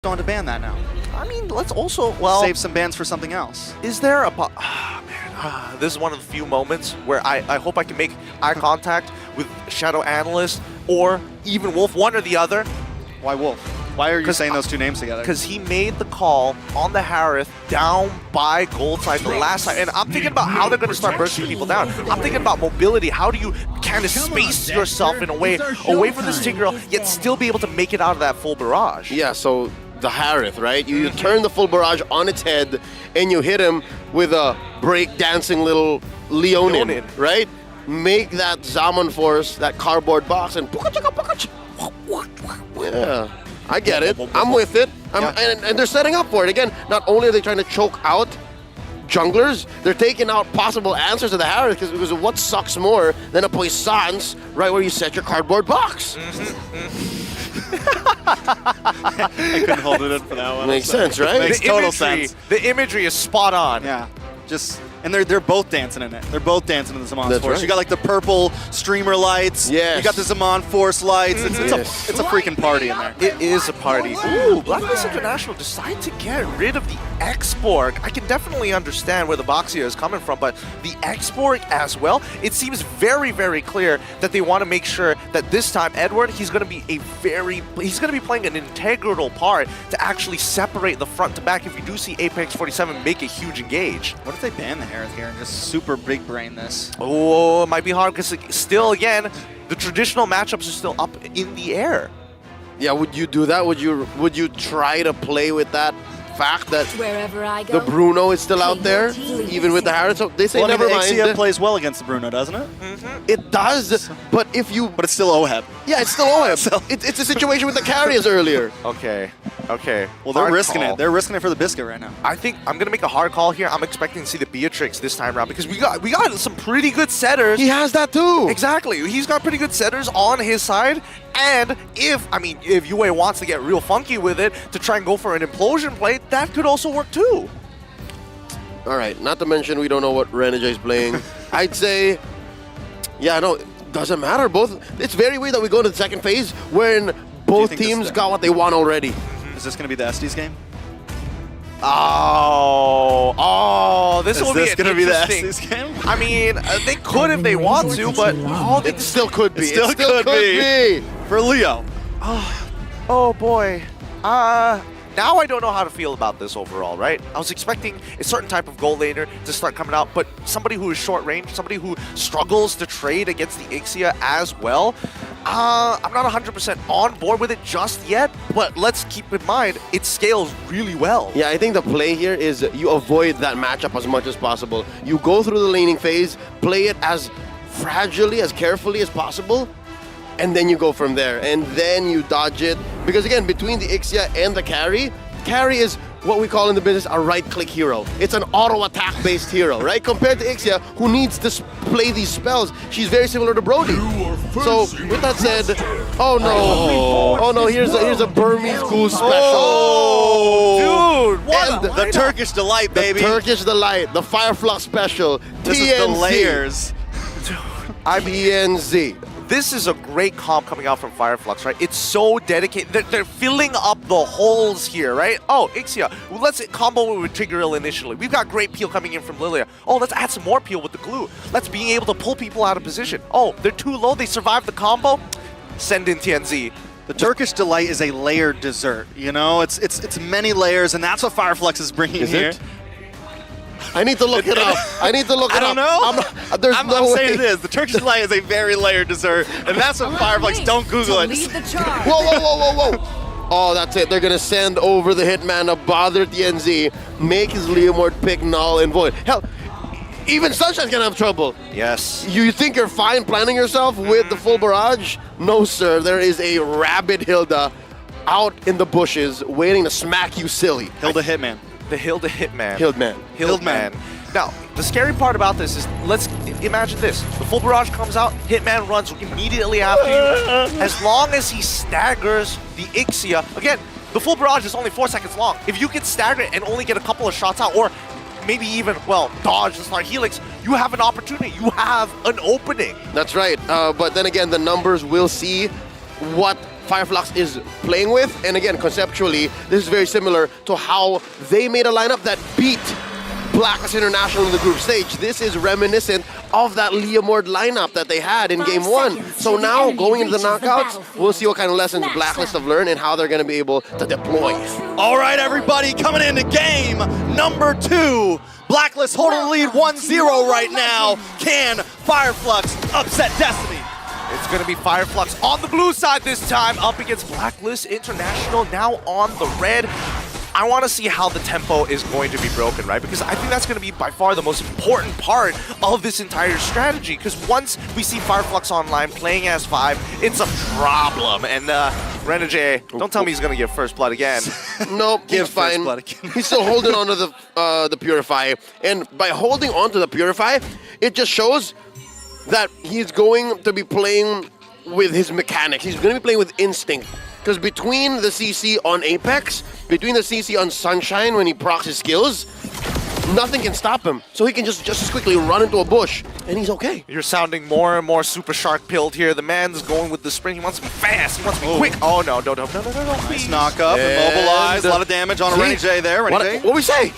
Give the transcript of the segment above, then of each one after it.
going to ban that now. I mean, let's also, well... Save some bans for something else. Is there a... this is one of the few moments where I hope I can make eye contact with Shadow Analyst or even Wolf, one or the other. Why Wolf? Why are you saying those two names together? Because he made the call on the Harith down by gold side the last time. And I'm thinking about how they're going to start bursting people down. I'm thinking about mobility. How do you kind of space yourself in a way away from this Tigreal, yet still be able to make it out of that full barrage? Yeah, so the Harith, right? You turn the full barrage on its head and you hit him with a break-dancing little Leonin, right? Make that Zaman Force, that cardboard box, and yeah, I get it. I'm with it. And they're setting up for it. Again, not only are they trying to choke out junglers, they're taking out possible answers to the Harith because what sucks more than a Poissons right where you set your cardboard box? I couldn't hold it in for that one. Makes sense, right? Makes total sense. The imagery is spot on. Yeah, and they're both dancing in it. They're both dancing in the Zaman Force. Right. You got like the purple streamer lights. Yes. You got the Zaman Force lights. It's a freaking party in there. It is a party. Ooh, Blacklist International decided to get rid of the X-Borg. I can definitely understand where the Boxia is coming from, but the X-Borg as well, it seems very, very clear that they want to make sure that this time, Edward, he's going to be playing an integral part to actually separate the front to back if you do see Apex 47 make a huge engage. What if they ban the Harith here and just super big brain this? Oh, it might be hard because still, again, the traditional matchups are still up in the air. Yeah, would you do that? Would you try to play with that fact that wherever I go, the Bruno is still out there, even with the Harith? So they say never mind. Ixia plays well against the Bruno, doesn't it? It does, but if you... But it's still OHEB. Yeah, it's still OHEB. It's a situation with the carriers earlier. Okay. Well, they're risking it. They're risking it for the biscuit right now. I think I'm gonna make a hard call here. I'm expecting to see the Beatrix this time around because we got some pretty good setters. He has that too. Exactly. He's got pretty good setters on his side. And if UA wants to get real funky with it to try and go for an implosion play, that could also work too. All right. Not to mention we don't know what Renegade is playing. I'd say, yeah, no, it doesn't matter. It's very weird that we go to the second phase when both teams got what they want already. Is this going to be the Estes game? This will be going to be the Estes game? I mean, they could if they want to, but it still could be. It still could be. For Leo. Oh boy. Now I don't know how to feel about this overall, right? I was expecting a certain type of goal laner to start coming out, but somebody who is short range, somebody who struggles to trade against the Ixia as well. I'm not 100% on board with it just yet, but let's keep in mind, it scales really well. Yeah, I think the play here is you avoid that matchup as much as possible. You go through the laning phase, play it as fragilely, as carefully as possible, and then you go from there, and then you dodge it. Because again, between the Ixia and the carry is what we call in the business a right-click hero. It's an auto-attack based hero, right? Compared to Ixia, who needs to play these spells. She's very similar to Brody. So with that said, oh no, here's a Burmese Goose special. Oh, dude, what? And the Turkish Delight, baby. The Turkish Delight, the Fire Flux special. This TNZ. is the layers. TNZ. This is a great comp coming out from Fireflux, right? It's so dedicated. They're filling up the holes here, right? Oh, Ixia, well, let's combo with Tigreal initially. We've got great peel coming in from Lilia. Oh, let's add some more peel with the glue. Let's being able to pull people out of position. Oh, they're too low. They survived the combo. Send in TNZ. The Turkish Delight is a layered dessert, you know? It's many layers, and that's what Fireflux is bringing here. I need to look it up. I don't know. I'm saying it is. The Turkish Delight is a very layered dessert, and that's what Fireflux. Don't Google it. Whoa. Oh, that's it. They're going to send over the Hitman to bother TNZ, make his Leomord pick null and void. Hell, even Sunshine's going to have trouble. Yes. You think you're fine planning yourself with the full barrage? No, sir. There is a rabid Hilda out in the bushes waiting to smack you silly. Hilda Hitman. The Hilda Hitman. Hildman. Now, the scary part about this is, let's imagine this. The full barrage comes out, Hitman runs immediately after you. As long as he staggers the Ixia, again, the full barrage is only 4 seconds long. If you can stagger it and only get a couple of shots out, or maybe even, well, dodge the smart helix, you have an opportunity. You have an opening. That's right. But then again, the numbers will see what Fireflux is playing with. And again, conceptually, this is very similar to how they made a lineup that beat Blacklist International in the group stage. This is reminiscent of that Leomord lineup that they had in Game 1. So now, going into the knockouts, we'll see what kind of lessons Blacklist have learned and how they're going to be able to deploy. All right, everybody, coming into game number 2. Blacklist holding the lead 1-0 right now. Can Fireflux upset Destiny? It's going to be Fireflux on the blue side this time, up against Blacklist International, now on the red. I want to see how the tempo is going to be broken, right? Because I think that's going to be by far the most important part of this entire strategy. Because once we see Fireflux online playing as 5, it's a problem. And Renegade, don't tell me he's going to get first blood again. Nope, he's fine. He's still holding on to the Purify. And by holding on to the Purify, it just shows that he's going to be playing with his mechanics. He's going to be playing with instinct. Because between the CC on Apex, between the CC on Sunshine when he procs his skills, nothing can stop him. So he can just as quickly run into a bush, and he's okay. You're sounding more and more super shark pilled here. The man's going with the sprint. He wants to be fast. He wants to be quick. Oh, no, no. Nice knock up, immobilized. A lot of damage on Renegade there. What we say?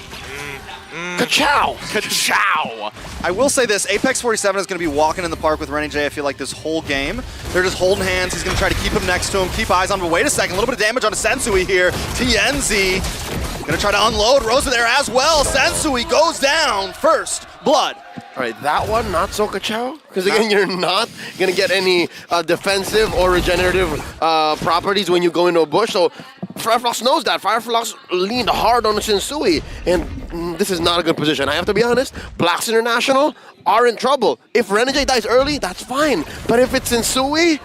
Ka-chow! Ka-chow! I will say this, Apex 47 is going to be walking in the park with Renegade, I feel like, this whole game. They're just holding hands. He's going to try to keep him next to him, keep eyes on him. But wait a second, a little bit of damage on Sensui here. TNZ going to try to unload Rosa there as well. Sensui goes down. First blood. All right, that one, not so ka-chow. Because again, you're not going to get any defensive or regenerative properties when you go into a bush. So Fireflux knows that. Fireflux leaned hard on Sensui, and this is not a good position. I have to be honest, Blacks International are in trouble. If Renegade dies early, that's fine. But if it's Sensui,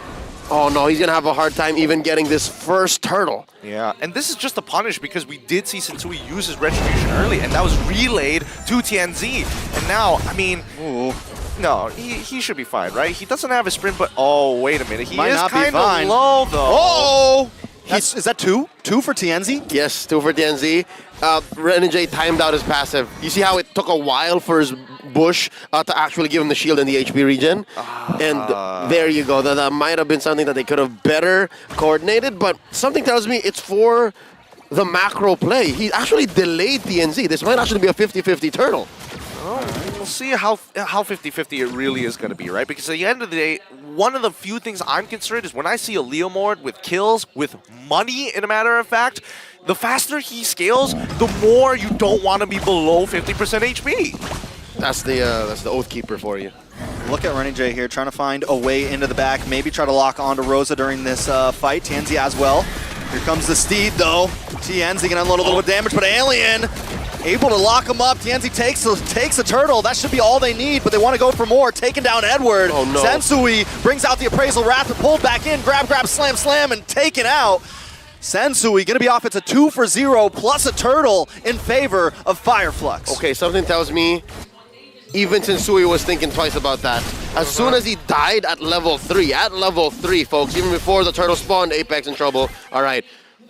oh no, he's going to have a hard time even getting this first turtle. Yeah, and this is just a punish because we did see Sensui use his Retribution early, and that was relayed to TNZ. And now, I mean, no, he should be fine, right? He doesn't have a sprint, but oh, wait a minute. He is kind of low, though. Oh! Is that 2? 2 for TNZ? Yes, 2 for TNZ. Renegade timed out his passive. You see how it took a while for his bush to actually give him the shield and the HP regen? And there you go. That might have been something that they could have better coordinated, but something tells me it's for the macro play. He actually delayed TNZ. This might actually be a 50-50 turtle. Oh, we'll see how 50-50 it really is going to be, right? Because at the end of the day, one of the few things I'm concerned is when I see a Leomord with kills, with money, in a matter of fact, the faster he scales, the more you don't want to be below 50% HP. That's the Oathkeeper for you. Look at Renegade here, trying to find a way into the back, maybe try to lock onto Rosa during this fight. TNZ as well. Here comes the Steed, though. TNZ can unload a little bit of damage, but Alien able to lock him up. TNZ takes a turtle. That should be all they need, but they want to go for more. Taking down Edward. Oh, no. Sensui brings out the Appraisal Wrath, but pulled back in. Grab, slam, and taken out. Sensui going to be off. It's a 2 for 0 plus a turtle in favor of Fireflux. Okay, something tells me even Sensui was thinking twice about that. As soon as he died at level 3, folks, even before the turtle spawned, Apex in trouble. All right.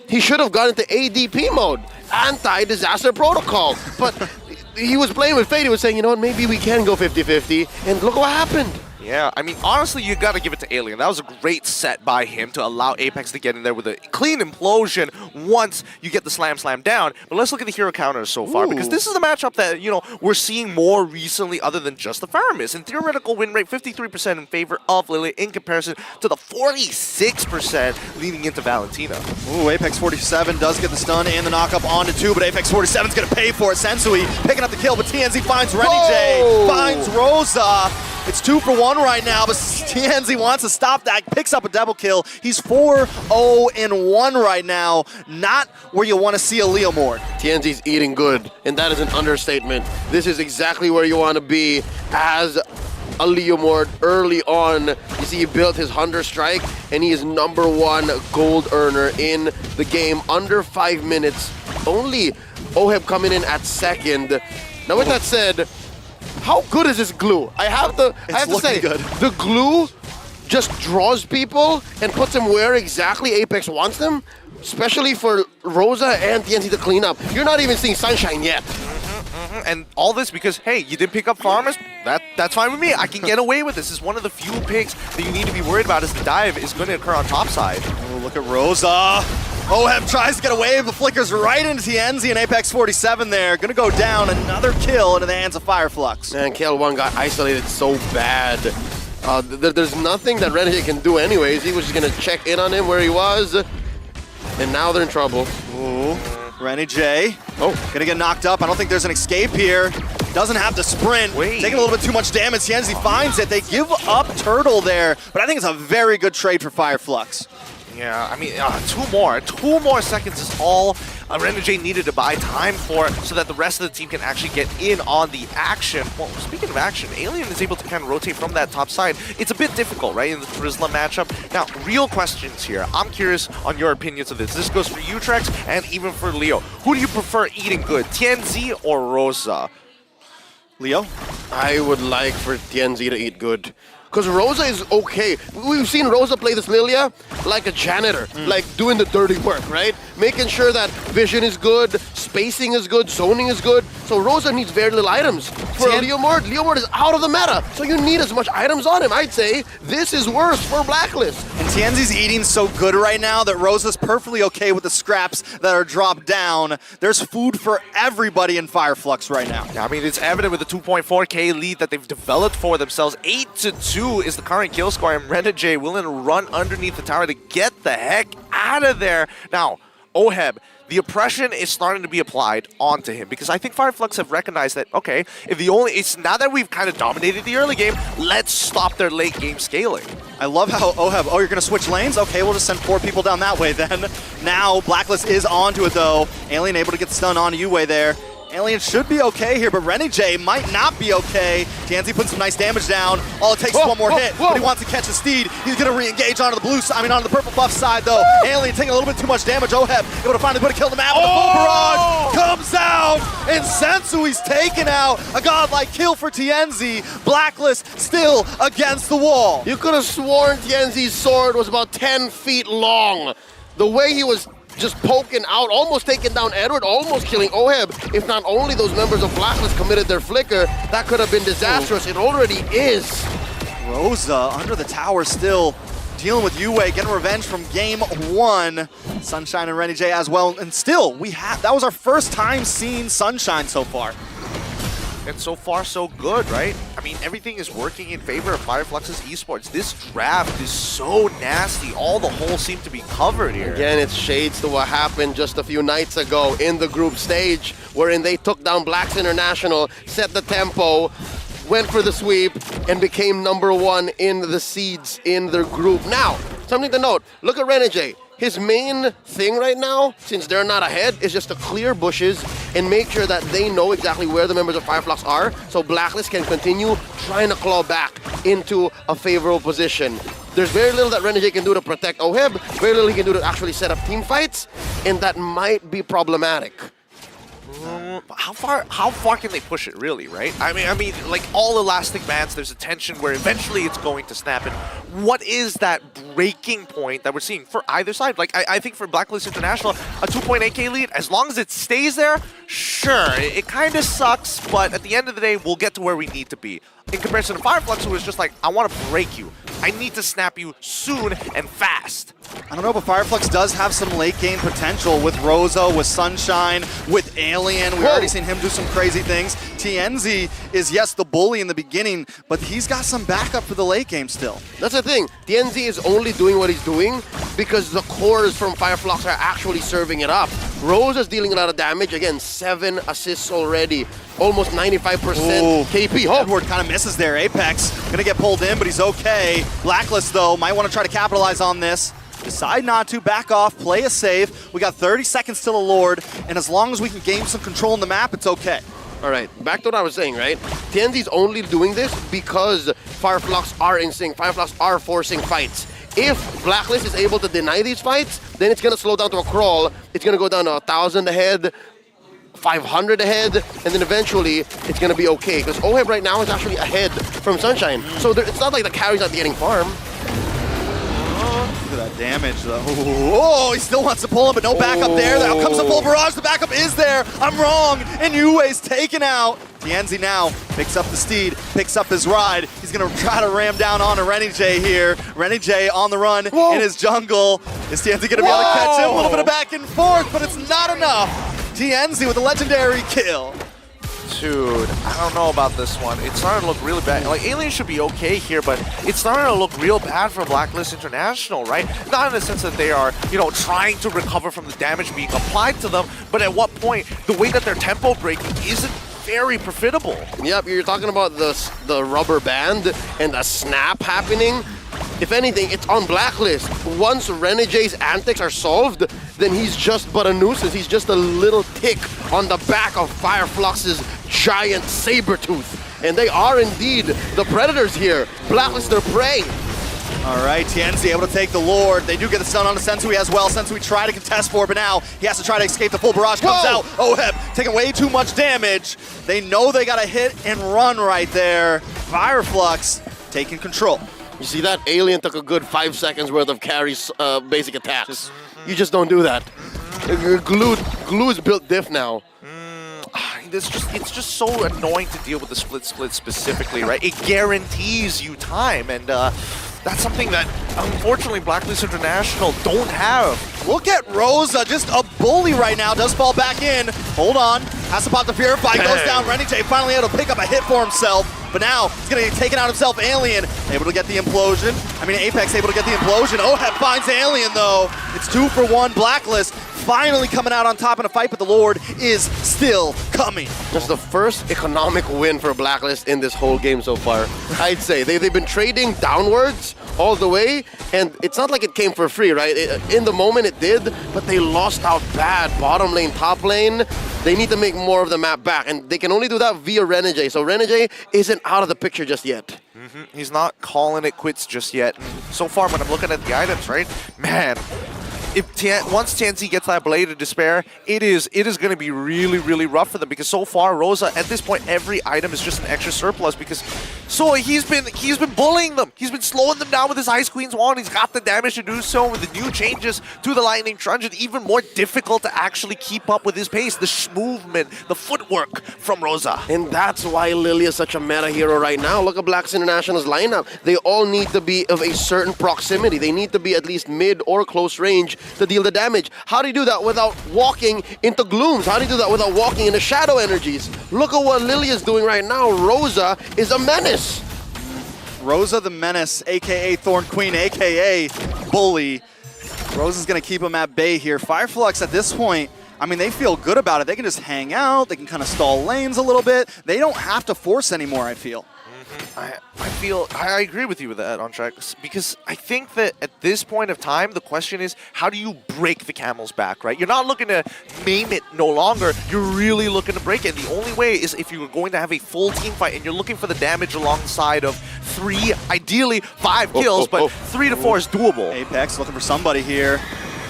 He should have gone into ADP mode, anti-disaster protocol. But he was playing with fate. He was saying, you know what, maybe we can go 50-50. And look what happened. Yeah, I mean, honestly, you got to give it to Alien. That was a great set by him to allow Apex to get in there with a clean implosion once you get the slam down. But let's look at the hero counters so far, because this is a matchup that, you know, we're seeing more recently other than just the Faramis. In theoretical win rate, 53% in favor of Lily in comparison to the 46% leading into Valentina. Ooh, Apex 47 does get the stun and the knockup onto 2, but Apex 47's going to pay for it. Sensui picking up the kill, but TNZ finds Renegade, finds Rosa. It's 2 for 1 right now, but TNZ wants to stop that, picks up a double kill. He's 4-0-1 right now. Not where you want to see a Leomord. TNZ's eating good, and that is an understatement. This is exactly where you want to be as a Leomord early on. You see, he built his Hunter Strike, and he is #1 gold earner in the game. Under 5 minutes. Only Oheb coming in at second. Now, with that said, how good is this glue? I have to say, good. The glue just draws people and puts them where exactly Apex wants them, especially for Rosa and TNZ to clean up. You're not even seeing Sunshine yet. And all this because, hey, you didn't pick up Farmers? That's fine with me. I can get away with this. This is one of the few picks that you need to be worried about as the dive is going to occur on top side. Oh, look at Rosa. Oheb tries to get away, but flickers right into TNZ and Apex 47 there. Gonna go down, another kill into the hands of Fireflux. Man, KL1 got isolated so bad. There's nothing that Renegade can do anyways. He was just gonna check in on him where he was. And now they're in trouble. Ooh, Renegade. Oh, gonna get knocked up. I don't think there's an escape here. Doesn't have the sprint. Wait. Taking a little bit too much damage. TNZ finds it. They give up Turtle there, but I think it's a very good trade for Fireflux. Yeah, I mean, 2 more seconds is all Renegade needed to buy time for so that the rest of the team can actually get in on the action. Well, speaking of action, Alien is able to kind of rotate from that top side. It's a bit difficult, right, in the Trizla matchup. Now, real questions here. I'm curious on your opinions of this. This goes for you, Trex, and even for Leo. Who do you prefer eating good, TNZ or Rosa? Leo? I would like for TNZ to eat good. Because Rosa is okay. We've seen Rosa play this Lilia like a janitor, like doing the dirty work, right? Making sure that vision is good, spacing is good, zoning is good. So Rosa needs very little items. For Leomord is out of the meta, so you need as much items on him. I'd say this is worse for Blacklist. And TNZ's eating so good right now that Rosa's perfectly okay with the scraps that are dropped down. There's food for everybody in Fireflux right now. Yeah, I mean, it's evident with the 2.4K lead that they've developed for themselves. 8-2 is the current kill score, and Renegade willing to run underneath the tower to get the heck out of there. Now, Oheb, the oppression is starting to be applied onto him because I think Fireflux have recognized that, okay, it's now that we've kind of dominated the early game, let's stop their late game scaling. I love how Oheb, you're going to switch lanes? Okay, we'll just send 4 people down that way then. Now, Blacklist is onto it though. Alien able to get stun on Yue there. Alien should be okay here, but Renegade might not be okay. TNZ putting some nice damage down. All it takes is one more hit, but he wants to catch the steed. He's going to re-engage onto the purple buff side though. Alien taking a little bit too much damage. Oheb able to finally put a kill on the map. The full barrage comes out, and Sensui's taken out. A godlike kill for TNZ. Blacklist still against the wall. You could have sworn TNZ's sword was about 10 feet long. The way he was just poking out, almost taking down Edward, almost killing Oheb. If not only those members of Blacklist committed their flicker, that could have been disastrous. It already is. Rosa under the tower still dealing with Yue, getting revenge from game 1. Sunshine and Renegade as well. And still, that was our first time seeing Sunshine so far. And so far, so good, right? I mean, everything is working in favor of Fireflux's Esports. This draft is so nasty. All the holes seem to be covered here. Again, it's shades to what happened just a few nights ago in the group stage, wherein they took down Blacks International, set the tempo, went for the sweep, and became #1 in the seeds in their group. Now, something to note, look at Renegade. His main thing right now, since they're not ahead, is just to clear bushes and make sure that they know exactly where the members of Fireflux are, so Blacklist can continue trying to claw back into a favorable position. There's very little that Renegade can do to protect Oheb, very little he can do to actually set up team fights, and that might be problematic. How far can they push it, really, right? I mean, like all elastic bands, there's a tension where eventually it's going to snap. And what is that breaking point that we're seeing for either side? Like, I think for Blacklist International, a 2.8K lead, as long as it stays there, sure, it kind of sucks, but at the end of the day, we'll get to where we need to be. In comparison to Fireflux, who is just like, I want to break you. I need to snap you soon and fast. I don't know, but Fireflux does have some late game potential with Rosa, with Sunshine, with Alien. We've already seen him do some crazy things. TNZ is, yes, the bully in the beginning, but he's got some backup for the late game still. That's the thing. TNZ is only doing what he's doing because the cores from Fireflux are actually serving it up. Rosa's dealing a lot of damage. Again, 7 assists already. Almost 95% KP. Edward kind of misses there. Apex gonna get pulled in, but he's okay. Blacklist, though, might want to try to capitalize on this. Decide not to, back off, play a save. We got 30 seconds till the Lord, and as long as we can gain some control on the map, it's okay. All right, back to what I was saying, right? TNZ's only doing this because Fireflux are in sync. Fireflux are forcing fights. If Blacklist is able to deny these fights, then it's gonna slow down to a crawl. It's gonna go down to 1,000 ahead, 500 ahead, and then eventually it's going to be okay. Because Oheb right now is actually ahead from Sunshine. So it's not like the carry's not getting farm. Look at that damage, though. Oh, he still wants to pull him, but no backup there. Now comes the full barrage. The backup is there. I'm wrong. And Yue's taken out. TNZ now picks up the steed, picks up his ride. He's gonna try to ram down onto Rennie here. Rennie on the run in his jungle. Is TNZ gonna be able to catch him? A little bit of back and forth, but it's not enough. TNZ with a legendary kill. Dude, I don't know about this one. It's starting to look really bad. Like, Alien should be okay here, but it's starting to look real bad for Blacklist International, right? Not in the sense that they are, you know, trying to recover from the damage being applied to them, but at what point, the way that they're tempo breaking isn't very profitable. Yep, you're talking about the rubber band and the snap happening. If anything, it's on Blacklist. Once Renegie's antics are solved, then he's just but a nuisance. He's just a little tick on the back of Flux's giant saber tooth. And they are indeed the predators here. Blacklist their prey. All right, TNZ able to take the Lord. They do get the stun onto Sensui as well. Sensui try to contest for it, but now he has to try to escape. The full barrage comes out. Oheb taking way too much damage. They know they got to hit and run right there. Fireflux taking control. You see that? Alien took a good 5 seconds worth of carries basic attacks. You just don't do that. Glue is built diff now. It's just so annoying to deal with the split specifically, right? It guarantees you time, and that's something that, unfortunately, Blacklist International don't have. Look at Rosa, just a bully right now. Does fall back in. Hold on. Has to pop the Purify. Goes down. Rennie finally able to pick up a hit for himself. But now he's going to get taken out himself. Alien able to get the implosion. I mean, Apex able to get the implosion. Oheb finds Alien, though. It's 2 for 1. Blacklist finally coming out on top in a fight, but the Lord is still coming. Just the first economic win for Blacklist in this whole game so far. I'd say they've been trading downwards all the way, and it's not like it came for free, right? In the moment it did, but they lost out bad. Bottom lane, top lane, they need to make more of the map back, and they can only do that via Renegade. So Renegade isn't out of the picture just yet. He's not calling it quits just yet. So far, when I'm looking at the items, right, man, once TNZ gets that Blade of Despair, it is going to be really, really rough for them, because so far Rosa, at this point, every item is just an extra surplus, because he's been bullying them. He's been slowing them down with his Ice Queen's wand. He's got the damage to do so. With the new changes to the Lightning Truncheon, it's even more difficult to actually keep up with his pace, the movement, the footwork from Rosa. And that's why Lily is such a meta hero right now. Look at Blacklist International's lineup. They all need to be of a certain proximity. They need to be at least mid or close range to deal the damage. How do you do that without walking into glooms? How do you do that without walking into shadow energies? Look at what Lily is doing right now. Rosa is a menace. Rosa the Menace, a.k.a. Thorn Queen, a.k.a. Bully. Rosa's going to keep him at bay here. Fireflux at this point, I mean, they feel good about it. They can just hang out. They can kind of stall lanes a little bit. They don't have to force anymore, I feel. I agree with you with that, on track, because I think that at this point of time, the question is, how do you break the camel's back, right? You're not looking to maim it no longer. You're really looking to break it. And the only way is if you're going to have a full team fight and you're looking for the damage alongside of 3, ideally 5 kills, but 3 to 4 is doable. Apex looking for somebody here.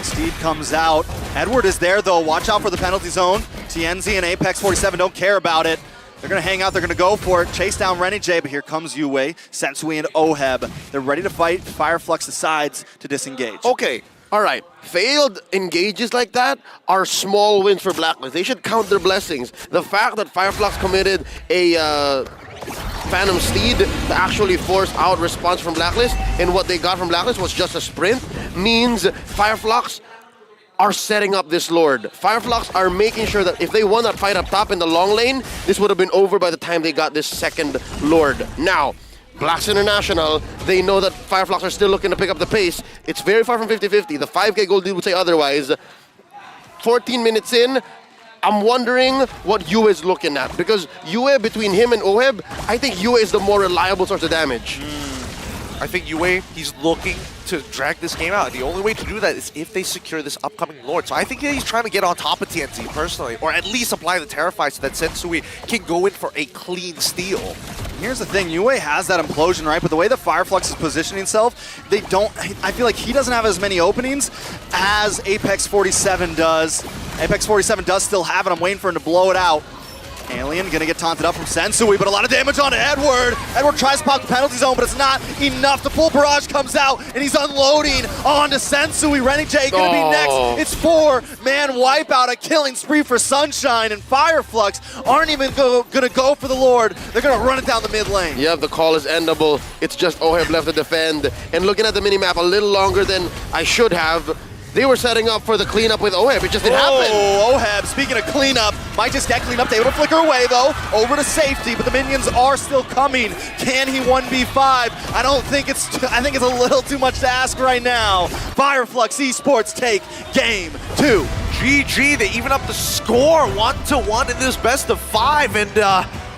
Steed comes out. Edward is there, though. Watch out for the penalty zone. TNZ and Apex 47 don't care about it. They're going to hang out. They're going to go for it. Chase down Rennie, but here comes Yue, Sensui, and Oheb. They're ready to fight. Fireflux decides to disengage. Okay, all right. Failed engages like that are small wins for Blacklist. They should count their blessings. The fact that Fireflux committed a Phantom Steed to actually force out response from Blacklist, and what they got from Blacklist was just a sprint, means Fireflux are setting up this Lord. Fireflux are making sure that if they won that fight up top in the long lane, this would have been over by the time they got this second Lord. Now, Blacks International, they know that Fireflux are still looking to pick up the pace. It's very far from 50-50. The 5K gold deal would say otherwise. 14 minutes in, I'm wondering what Yue is looking at, because Yue, between him and Oheb, I think Yue is the more reliable source of damage. I think Yue, he's looking to drag this game out. The only way to do that is if they secure this upcoming Lord. So I think he's trying to get on top of TNZ personally, or at least apply the Terrify so that Sensui can go in for a clean steal. Here's the thing, Yue has that implosion, right? But the way that Fireflux is positioning himself, they don't, I feel like he doesn't have as many openings as Apex 47 does. Apex 47 does still have it. I'm waiting for him to blow it out. Alien gonna get taunted up from Sensui, but a lot of damage on Edward. Edward tries to pop the penalty zone, but it's not enough. The full barrage comes out, and he's unloading onto Sensui. Renny J gonna be next. It's 4-man wipeout, a killing spree for Sunshine, and Fireflux aren't even gonna go for the Lord. They're gonna run it down the mid lane. Yeah, the call is endable. It's just Oheb left to defend. And looking at the minimap a little longer than I should have, they were setting up for the cleanup with Oheb. It just didn't happen. Oh, Oheb, speaking of cleanup, might just get cleaned up. Able to flicker away, though, over to safety, but the minions are still coming. Can he 1v5? I think it's a little too much to ask right now. Fireflux Esports take game 2. GG, they even up the score 1-1 in this best of 5, and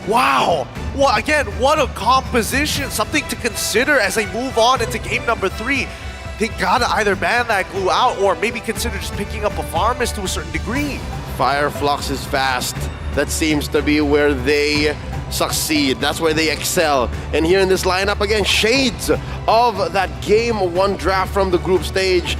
wow. Well, again, what a composition, something to consider as they move on into game number 3. They gotta either ban that glue out or maybe consider just picking up a farmist to a certain degree. Fireflux is fast. That seems to be where they succeed. That's where they excel. And here in this lineup, again, shades of that game 1 draft from the group stage.